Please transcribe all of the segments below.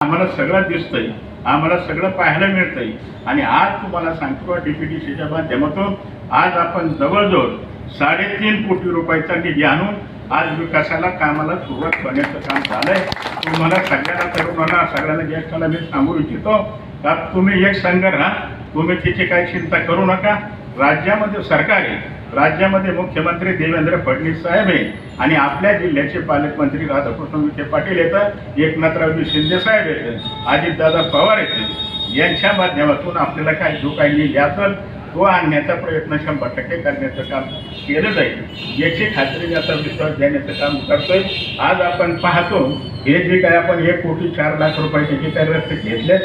आम्हाला सगळं दिसतंय, आम्हाला सगळं पाहायला मिळतंय आणि आज तुम्हाला सांगतो डीपीडीसीच्या माध्यमातून आज आपण जवळजवळ 3.5 कोटी रुपयाचा निधी आणून आज विकासाला कामाला सुरुवात करण्याचं काम झालंय। तुम्हाला सगळ्यांना तरुणांना सगळ्यांना ज्येष्ठांना मी सांगू इच्छितो का तुम्ही एक संघ राहा, तुम्ही तिची काही चिंता करू नका। राज्यामध्ये सरकार आहे, राज्यामध्ये मुख्यमंत्री देवेंद्र फडणवीस साहेब आहे आणि आपल्या जिल्ह्याचे पालकमंत्री राधाकृष्ण विखे पाटील येतात, एकनाथरावजी शिंदे साहेब येतात, अजितदादा पवार येतात। यांच्या माध्यमातून आपल्याला काय जो काही निधी असेल तो आणण्याचा प्रयत्न 100% करण्याचं काम केलं जाईल याची खात्री याचा विश्वास देण्याचं काम करतोय। आज आपण पाहतो हे जे काय आपण 1,04,00,000 रुपयाचे जे काही रस्ते घेतलेत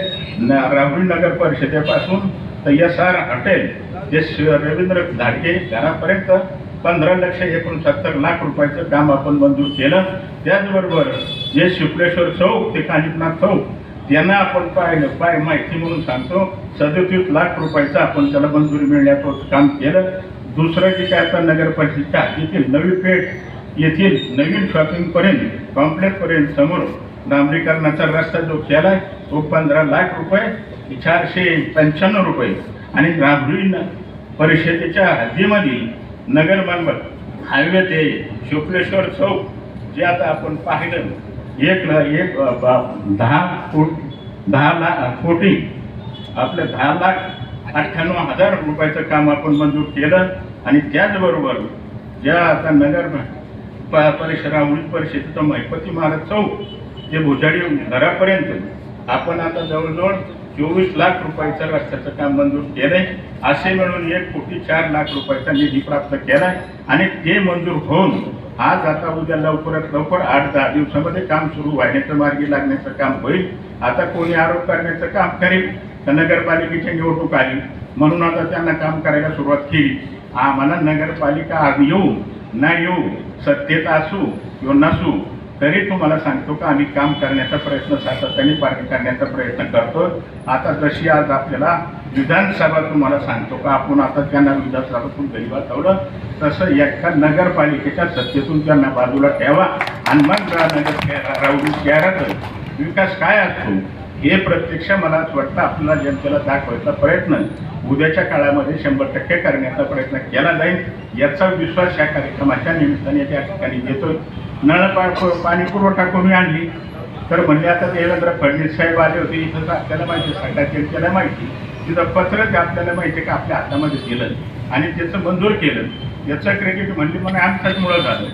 राहुरी नगर परिषदेपासून तर SR हॉटेल जे रवींद्र धाडके घरापर्यंत 15,69,00,000 रुपयाचं काम आपण मंजूर केलं। त्याचबरोबर जे शुक्लेश्वर चौक ते कानिपनाथ चौक त्यांना आपण माहिती म्हणून सांगतो 37 लाख रुपयाचं आपण त्याला मंजुरी मिळण्याचं काम केलं। दुसरं जे काय आता नगर परिषदेच्या हद्दीतील नवी पेठ येथील नवीन शॉपिंगपर्यंत कॉम्प्लेक्सपर्यंत समोर डांबरीकरणाचा रस्ता जो केला आहे तो 15 लाख रुपये 495 रुपये आणि राहुरी परिषदेच्या हद्दीमधील नगर मनपा हायवे ते शुक्लेश्वर चौक जे आता आपण पाहिलं 10 कोटी आपल्या 10,98,000 रुपयाचं काम आपण मंजूर केलं। आणि त्याचबरोबर ज्या आता नगर परिसरावरील परिषदेचं महिपती महाराज चौक ते भुजाडी घरापर्यंत आपण आता जवळजवळ 24 लाख रुपयाचं रस्त्याचं काम मंजूर केलंय। असे मिळून 1,04,00,000 रुपयाचा निधी प्राप्त केलाय आणि ते मंजूर होऊन आज आता उद्या लवकरात लवकर 8-10 दिवसामध्ये काम सुरू व्हायचं मार्गी लागण्याचं काम होईल। आता कोणी आरोप करण्याचं काम करेल तर नगरपालिकेची निवडणूक आली म्हणून आता त्यांना काम करायला सुरुवात केली। आम्हाला नगरपालिका येऊ ना येऊ सत्तेत असू किंवा नसू तरी तुम्हाला सांगतो का आम्ही काम करण्याचा प्रयत्न सातत्याने करण्याचा प्रयत्न करतो। आता जशी आज आपल्याला विधानसभा तुम्हाला सांगतो का आपण आता त्यांना विधानसभातून घरी वाचवलं तसं एका नगरपालिकेच्या सत्तेतून त्यांना बाजूला ठेवा आणि मग राहुरी शहरात विकास काय असतो हे प्रत्यक्ष मला असं वाटतं आपल्याला जनतेला दाखवायचा प्रयत्न उद्याच्या काळामध्ये 100% करण्याचा प्रयत्न केला जाईल याचा विश्वास या कार्यक्रमाच्या निमित्ताने त्या ठिकाणी घेतोय। नळ पाणी पुरवठा कोणी आणली तर म्हणजे आता देवेंद्र फडणवीस साहेब आले होते इथं आपल्याला माहिती सगळ्याला माहिती तिथं पत्र ते आपल्याला माहिती आहे का आपल्या हातामध्ये दिलं आणि त्याचं मंजूर केलं याचं क्रेडिट म्हणजे आमच्याच मुळे झालं।